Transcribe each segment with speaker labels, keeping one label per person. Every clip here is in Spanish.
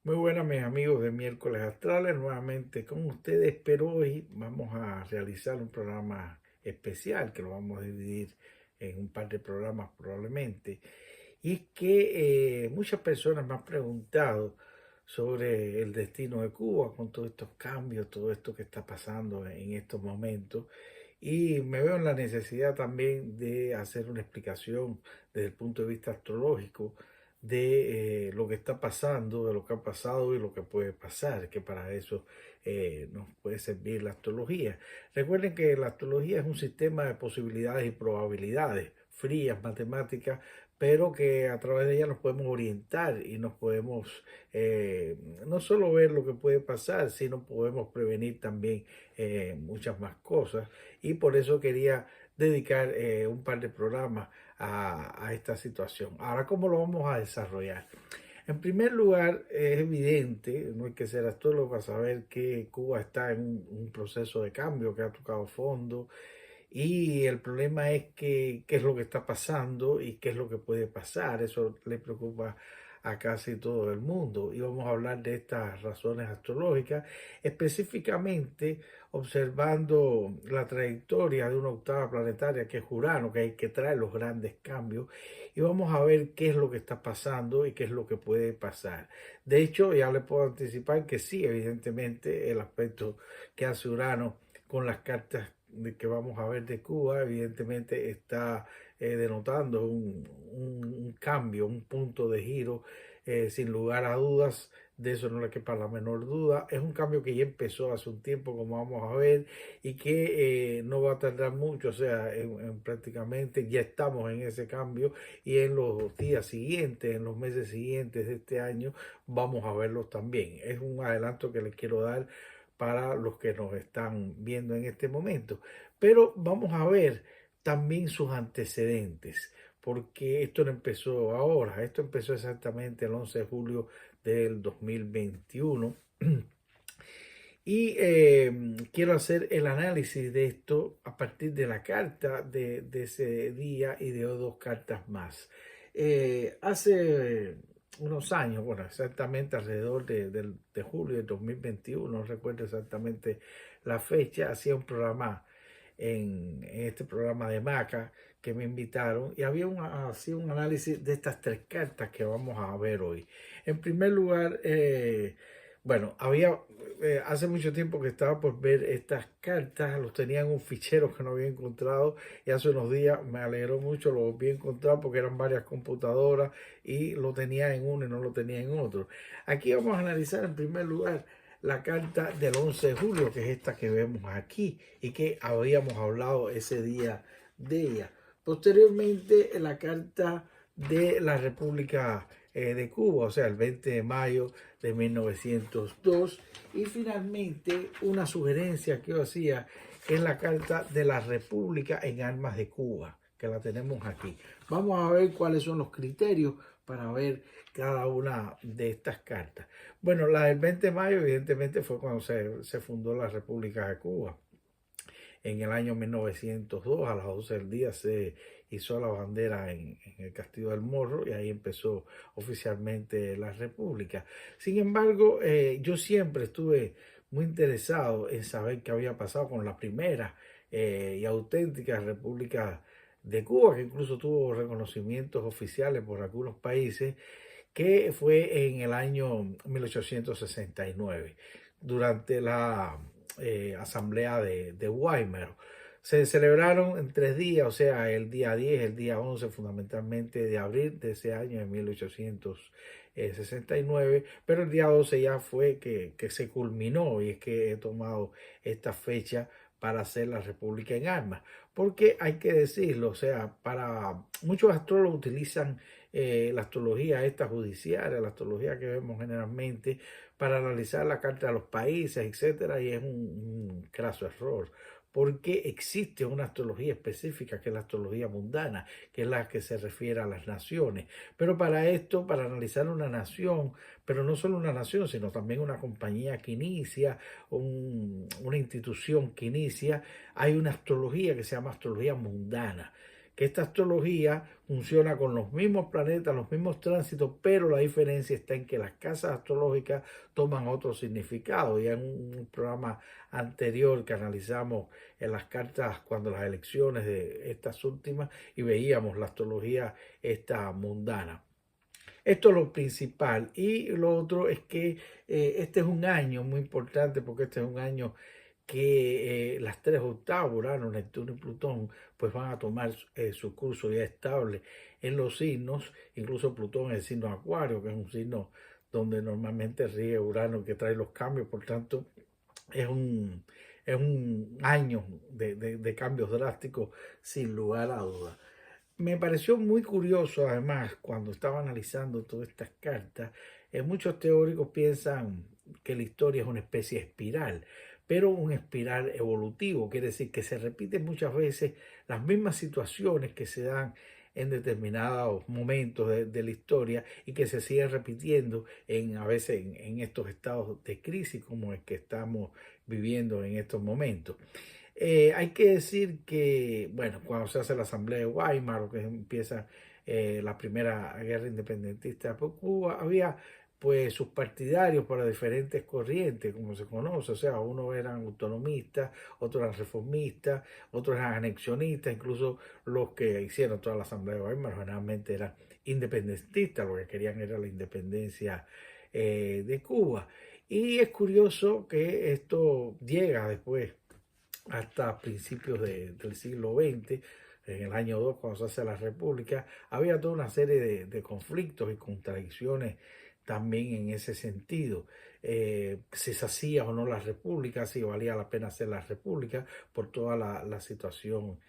Speaker 1: Muy buenas, mis amigos de Miércoles Astrales, nuevamente con ustedes, pero hoy vamos a realizar un programa especial que lo vamos a dividir en un par de programas probablemente. Y es que muchas personas me han preguntado sobre el destino de Cuba con todos estos cambios, todo esto que está pasando en estos momentos. Y me veo en la necesidad también de hacer una explicación desde el punto de vista astrológico de lo que está pasando, de lo que ha pasado y lo que puede pasar, que para eso nos puede servir la astrología. Recuerden que la astrología es un sistema de posibilidades y probabilidades frías, matemáticas, pero que a través de ella nos podemos orientar y nos podemos no solo ver lo que puede pasar, sino podemos prevenir también muchas más cosas. Y por eso quería dedicar un par de programas a esta situación. Ahora, ¿cómo lo vamos a desarrollar? En primer lugar, es evidente, no hay que ser astrólogo para saber que Cuba está en un proceso de cambio que ha tocado fondo y el problema es que qué es lo que está pasando y qué es lo que puede pasar. Eso le preocupa a casi todo el mundo. Y vamos a hablar de estas razones astrológicas, específicamente observando la trayectoria de una octava planetaria que es Urano, que hay que traer los grandes cambios. Y vamos a ver qué es lo que está pasando y qué es lo que puede pasar. De hecho, ya le puedo anticipar que sí, evidentemente, el aspecto que hace Urano con las cartas que vamos a ver de Cuba, evidentemente está denotando un cambio, un punto de giro, sin lugar a dudas, de eso no le quepa la menor duda. Es un cambio que ya empezó hace un tiempo, como vamos a ver, y que no va a tardar mucho, o sea, prácticamente ya estamos en ese cambio y en los días siguientes, en los meses siguientes de este año, vamos a verlos también. Es un adelanto que les quiero dar para los que nos están viendo en este momento. Pero vamos a ver también sus antecedentes, porque esto no empezó ahora, esto empezó exactamente el 11 de julio del 2021. Y quiero hacer el análisis de esto a partir de la carta de ese día y de dos cartas más. Hace unos años, bueno, exactamente alrededor de julio de 2021, no recuerdo exactamente la fecha, hacía un programa en este programa de Maca que me invitaron y hacía un análisis de estas tres cartas que vamos a ver hoy. En primer lugar, bueno, hace mucho tiempo que estaba por ver estas cartas, los tenía en un fichero que no había encontrado y hace unos días me alegró mucho, lo volví a encontrar porque eran varias computadoras y lo tenía en uno y no lo tenía en otro. Aquí vamos a analizar en primer lugar la carta del 11 de julio, que es esta que vemos aquí y que habíamos hablado ese día de ella. Posteriormente, la carta de la República de Cuba, o sea, el 20 de mayo de 1902. Y finalmente, una sugerencia que yo hacía es la carta de la República en Armas de Cuba, que la tenemos aquí. Vamos a ver cuáles son los criterios para ver cada una de estas cartas. Bueno, la del 20 de mayo evidentemente fue cuando se fundó la República de Cuba. En el año 1902, a las 12 del día, se hizo la bandera en el Castillo del Morro y ahí empezó oficialmente la República. Sin embargo, yo siempre estuve muy interesado en saber qué había pasado con la primera y auténtica República de Cuba, que incluso tuvo reconocimientos oficiales por algunos países, que fue en el año 1869, durante la asamblea de Weimar. Se celebraron en 3 días, o sea, el día 10, el día 11, fundamentalmente de abril de ese año, de 1869, pero el día 12 ya fue que se culminó y es que he tomado esta fecha para hacer la República en Armas, porque hay que decirlo, o sea, para muchos astrólogos utilizan la astrología esta judicial, la astrología que vemos generalmente para analizar la carta de los países, etcétera, y es un craso error, porque existe una astrología específica que es la astrología mundana, que es la que se refiere a las naciones. Pero para esto, para analizar una nación, pero no solo una nación, sino también una compañía que inicia, una institución que inicia, hay una astrología que se llama astrología mundana, que esta astrología funciona con los mismos planetas, los mismos tránsitos, pero la diferencia está en que las casas astrológicas toman otro significado. Ya en un programa anterior que analizamos en las cartas cuando las elecciones de estas últimas y veíamos la astrología esta mundana. Esto es lo principal. Y lo otro es que este es un año muy importante porque este es un año que las tres octavas, Urano, Neptuno y Plutón, pues van a tomar su curso ya estable en los signos, incluso Plutón en el signo Acuario, que es un signo donde normalmente rige Urano, que trae los cambios. Por tanto, es un año de cambios drásticos sin lugar a dudas. Me pareció muy curioso, además, cuando estaba analizando todas estas cartas, muchos teóricos piensan que la historia es una especie de espiral, pero un espiral evolutivo, quiere decir que se repiten muchas veces las mismas situaciones que se dan en determinados momentos de la historia y que se siguen repitiendo a veces en estos estados de crisis como el que estamos viviendo en estos momentos. Hay que decir que, bueno, cuando se hace la Asamblea de Weimar, o que empieza la primera guerra independentista por Cuba, había pues sus partidarios para diferentes corrientes, como se conoce, o sea, unos eran autonomistas, otros eran reformistas, otros eran anexionistas, incluso los que hicieron toda la Asamblea de Weimar generalmente eran independentistas, lo que querían era la independencia de Cuba. Y es curioso que esto llega después hasta principios del siglo XX, en el año 2, cuando se hace la República, había toda una serie de conflictos y contradicciones también en ese sentido. Si se hacía o no la República, si valía la pena hacer la República por toda la situación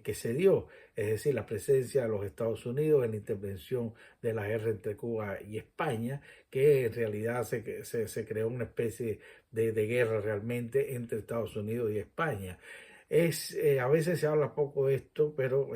Speaker 1: que se dio, es decir, la presencia de los Estados Unidos en la intervención de la guerra entre Cuba y España, que en realidad se creó una especie de guerra realmente entre Estados Unidos y España. A veces se habla poco de esto, pero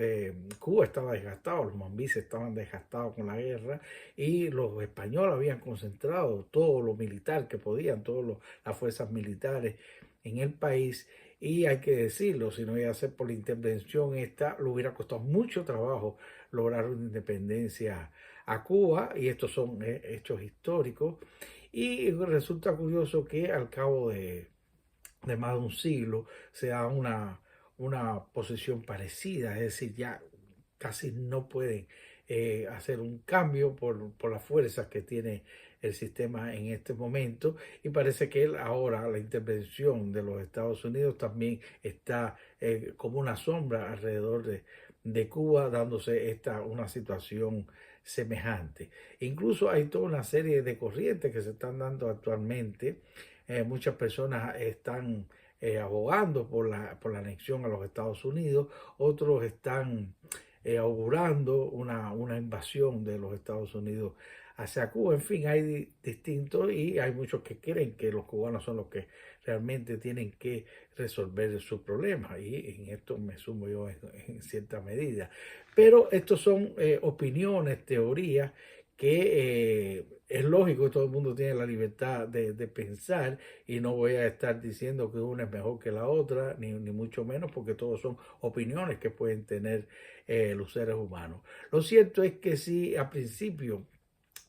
Speaker 1: Cuba estaba desgastado, los mambises estaban desgastados con la guerra y los españoles habían concentrado todo lo militar que podían, todas las fuerzas militares en el país. Y hay que decirlo, si no iba a ser por la intervención esta, le hubiera costado mucho trabajo lograr una independencia a Cuba, y estos son hechos históricos. Y resulta curioso que al cabo de más de un siglo se da una posición parecida, es decir, ya casi no pueden hacer un cambio por las fuerzas que tiene el sistema en este momento, y parece que ahora la intervención de los Estados Unidos también está como una sombra alrededor de Cuba, dándose una situación semejante. Incluso hay toda una serie de corrientes que se están dando actualmente. Muchas personas están abogando por la anexión a los Estados Unidos, otros están augurando una invasión de los Estados Unidos hacia Cuba. En fin, hay distintos, y hay muchos que creen que los cubanos son los que realmente tienen que resolver sus problemas, y en esto me sumo yo en cierta medida. Pero estos son opiniones, teorías que es lógico, todo el mundo tiene la libertad de pensar, y no voy a estar diciendo que una es mejor que la otra, ni mucho menos, porque todos son opiniones que pueden tener los seres humanos. Lo cierto es que sí, a principio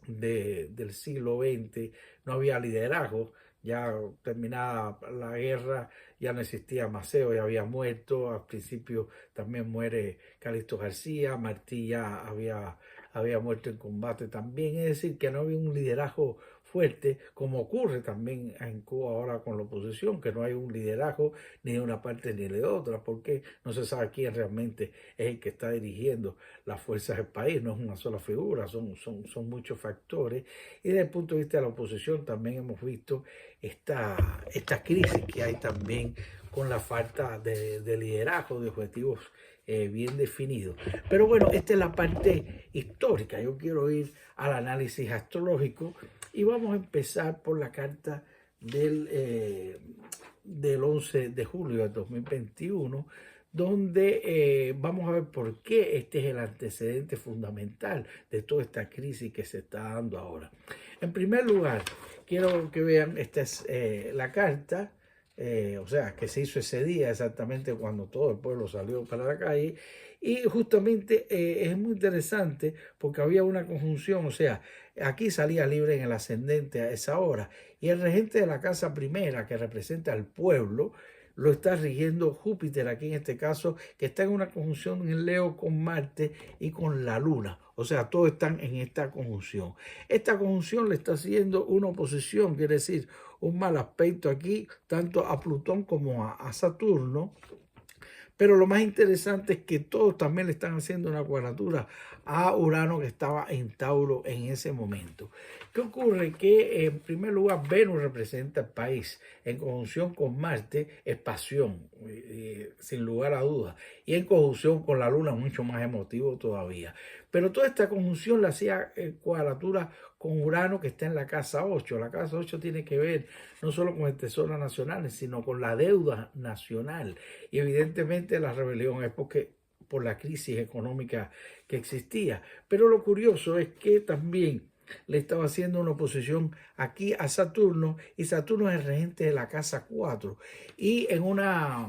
Speaker 1: del siglo XX no había liderazgo. Ya terminada la guerra, ya no existía Maceo, ya había muerto. Al principio también muere Calixto García, Martí ya había muerto en combate también. Es decir, que no había un liderazgo fuerte, como ocurre también en Cuba ahora con la oposición, que no hay un liderazgo ni de una parte ni de otra, porque no se sabe quién realmente es el que está dirigiendo las fuerzas del país. No es una sola figura, son muchos factores. Y desde el punto de vista de la oposición también hemos visto esta crisis que hay también con la falta de liderazgo, de objetivos bien definidos. Pero bueno, esta es la parte histórica. Yo quiero ir al análisis astrológico, y vamos a empezar por la carta del 11 de julio de 2021, donde vamos a ver por qué este es el antecedente fundamental de toda esta crisis que se está dando ahora. En primer lugar, quiero que vean, esta es la carta o sea, que se hizo ese día exactamente cuando todo el pueblo salió para la calle. Y justamente es muy interesante porque había una conjunción, o sea, aquí salía libre en el ascendente a esa hora y el regente de la casa primera que representa al pueblo lo está rigiendo Júpiter aquí en este caso, que está en una conjunción en Leo con Marte y con la Luna. O sea, todos están en esta conjunción. Esta conjunción le está haciendo una oposición, quiere decir, un mal aspecto aquí, tanto a Plutón como a Saturno. Pero lo más interesante es que todos también le están haciendo una cuadratura a Urano que estaba en Tauro en ese momento. ¿Qué ocurre? Que en primer lugar Venus representa el país, en conjunción con Marte es pasión, sin lugar a dudas, y en conjunción con la Luna mucho más emotivo todavía. Pero toda esta conjunción la hacía cuadratura con Urano que está en la casa 8. La casa 8 tiene que ver no solo con el Tesoro Nacional, sino con la deuda nacional. Y evidentemente la rebelión es por la crisis económica que existía. Pero lo curioso es que también le estaba haciendo una oposición aquí a Saturno y Saturno es el regente de la casa 4. Y en una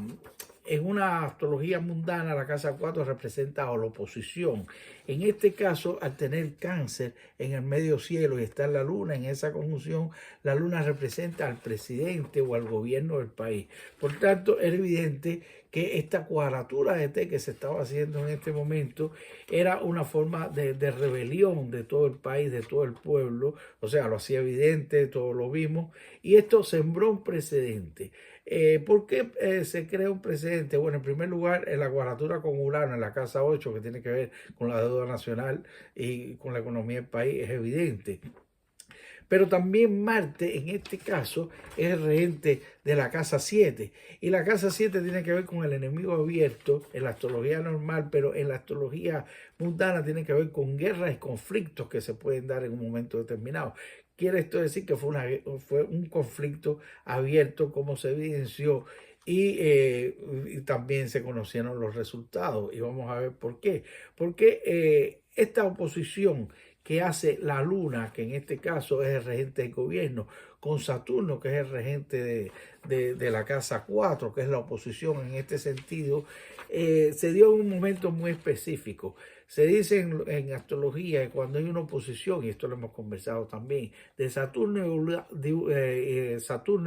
Speaker 1: astrología mundana, la casa 4 representa a la oposición. En este caso, al tener Cáncer en el medio cielo y estar la luna en esa conjunción, la luna representa al presidente o al gobierno del país. Por tanto, es evidente que esta cuadratura de T que se estaba haciendo en este momento era una forma de rebelión de todo el país, de todo el pueblo. O sea, lo hacía evidente, todos lo vimos. Y esto sembró un precedente. ¿Por qué se crea un precedente? Bueno, en primer lugar, en la cuadratura con Urano, en la casa 8, que tiene que ver con la deuda nacional y con la economía del país, es evidente. Pero también Marte, en este caso, es el regente de la casa 7. Y la casa 7 tiene que ver con el enemigo abierto en la astrología normal, pero en la astrología mundana tiene que ver con guerras y conflictos que se pueden dar en un momento determinado. Quiere esto decir que fue un conflicto abierto, como se evidenció, y también se conocieron los resultados. Y vamos a ver por qué. Porque esta oposición que hace la Luna, que en este caso es el regente del gobierno, con Saturno, que es el regente de la casa 4, que es la oposición en este sentido, se dio en un momento muy específico. Se dice en astrología que cuando hay una oposición, y esto lo hemos conversado también, de Saturno y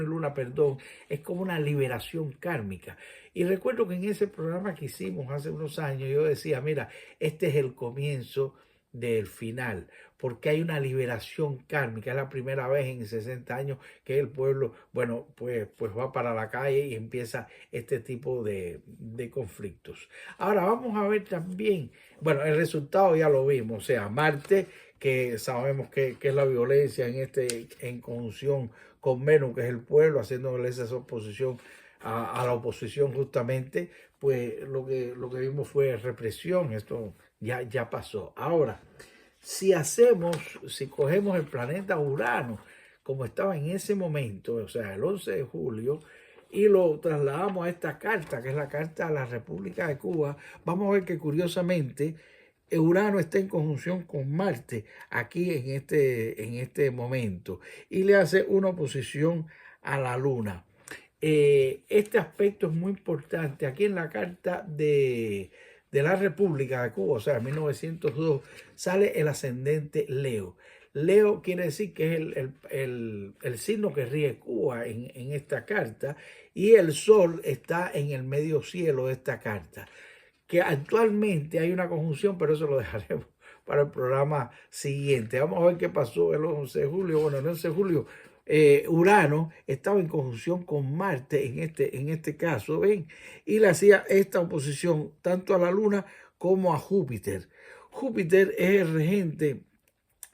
Speaker 1: Luna, perdón, es como una liberación kármica. Y recuerdo que en ese programa que hicimos hace unos años, yo decía, mira, este es el comienzo del final, porque hay una liberación kármica. Es la primera vez en 60 años que el pueblo, bueno, pues va para la calle y empieza este tipo de conflictos. Ahora vamos a ver también, bueno, el resultado ya lo vimos, o sea, Marte, que sabemos que es la violencia en conjunción con Venus, que es el pueblo, haciéndole esa oposición a la oposición justamente, pues lo que vimos fue represión. Esto ya pasó. Ahora, si cogemos el planeta Urano, como estaba en ese momento, o sea, el 11 de julio, y lo trasladamos a esta carta, que es la carta a la República de Cuba, vamos a ver que curiosamente Urano está en conjunción con Marte aquí en este momento y le hace una oposición a la Luna. Este aspecto es muy importante. Aquí en la carta de la República de Cuba, o sea, en 1902, sale el ascendente Leo. Leo quiere decir que es el signo que rige Cuba en esta carta, y el Sol está en el medio cielo de esta carta, que actualmente hay una conjunción, pero eso lo dejaremos para el programa siguiente. Vamos a ver qué pasó el 11 de julio. Bueno, el 11 de julio Urano estaba en conjunción con Marte en este caso, ¿ven? Y le hacía esta oposición tanto a la Luna como a Júpiter. Júpiter es el regente,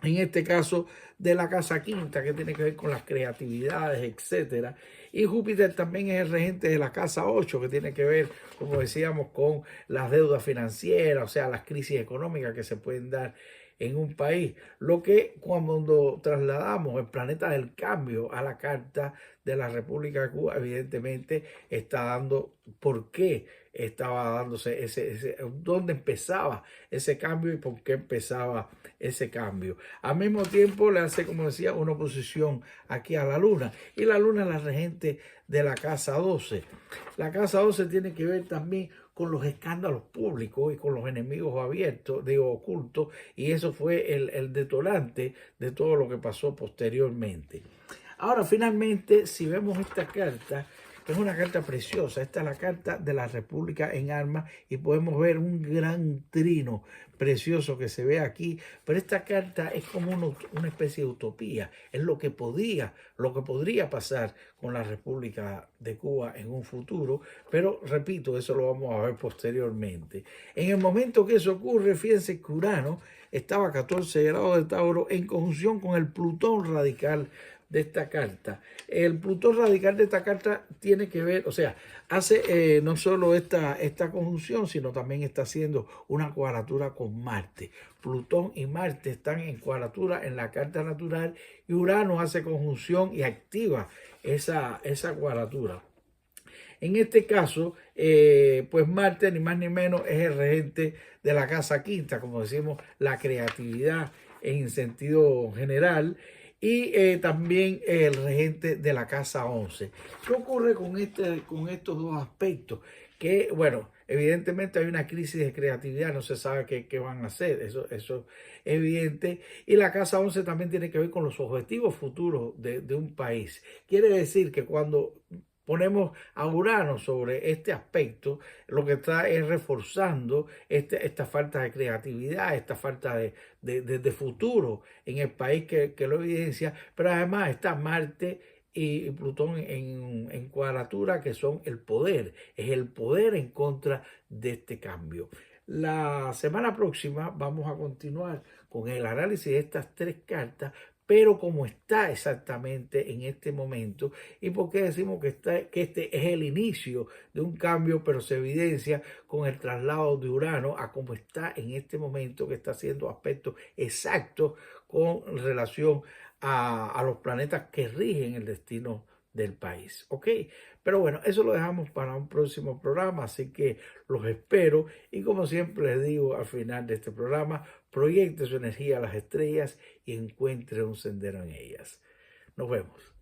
Speaker 1: en este caso, de la casa quinta, que tiene que ver con las creatividades, etcétera. Y Júpiter también es el regente de la casa 8, que tiene que ver, como decíamos, con las deudas financieras, o sea, las crisis económicas que se pueden dar en un país. Lo que cuando trasladamos el planeta del cambio a la Carta de la República de Cuba, evidentemente está dando por qué estaba dándose dónde empezaba ese cambio y por qué empezaba ese cambio. Al mismo tiempo le hace, como decía, una oposición aquí a la Luna. Y la Luna es la regente de la Casa 12. La Casa 12 tiene que ver también con los escándalos públicos y con los enemigos abiertos, digo, ocultos, y eso fue el detonante de todo lo que pasó posteriormente. Ahora, finalmente, si vemos esta carta, que es una carta preciosa, esta es la carta de la República en armas y podemos ver un gran trino precioso que se ve aquí, pero esta carta es como una especie de utopía, es lo que podría pasar con la República de Cuba en un futuro, pero repito, eso lo vamos a ver posteriormente. En el momento que eso ocurre, fíjense que Urano estaba a 14 grados de Tauro en conjunción con el Plutón radical de esta carta. El Plutón radical de esta carta tiene que ver, o sea, hace no solo esta conjunción, sino también está haciendo una cuadratura con Marte. Plutón y Marte están en cuadratura en la carta natural y Urano hace conjunción y activa esa cuadratura. En este caso, pues Marte ni más ni menos es el regente de la casa quinta, como decimos, la creatividad en sentido general, y también el regente de la casa 11. ¿Qué ocurre con estos dos aspectos? Que, bueno, evidentemente hay una crisis de creatividad, no se sabe qué van a hacer, eso es evidente. Y la casa 11 también tiene que ver con los objetivos futuros de un país. Quiere decir que cuando ponemos a Urano sobre este aspecto, lo que está es reforzando esta falta de creatividad, esta falta de futuro en el país que lo evidencia, pero además está Marte y Plutón en cuadratura, que son el poder, es el poder en contra de este cambio. La semana próxima vamos a continuar con el análisis de estas tres cartas, pero como está exactamente en este momento, y por qué decimos que este es el inicio de un cambio, pero se evidencia con el traslado de Urano a cómo está en este momento, que está haciendo aspectos exactos con relación a los planetas que rigen el destino del país. ¿Ok? Pero bueno, eso lo dejamos para un próximo programa, así que los espero y como siempre les digo al final de este programa, proyecte su energía a las estrellas y encuentre un sendero en ellas. Nos vemos.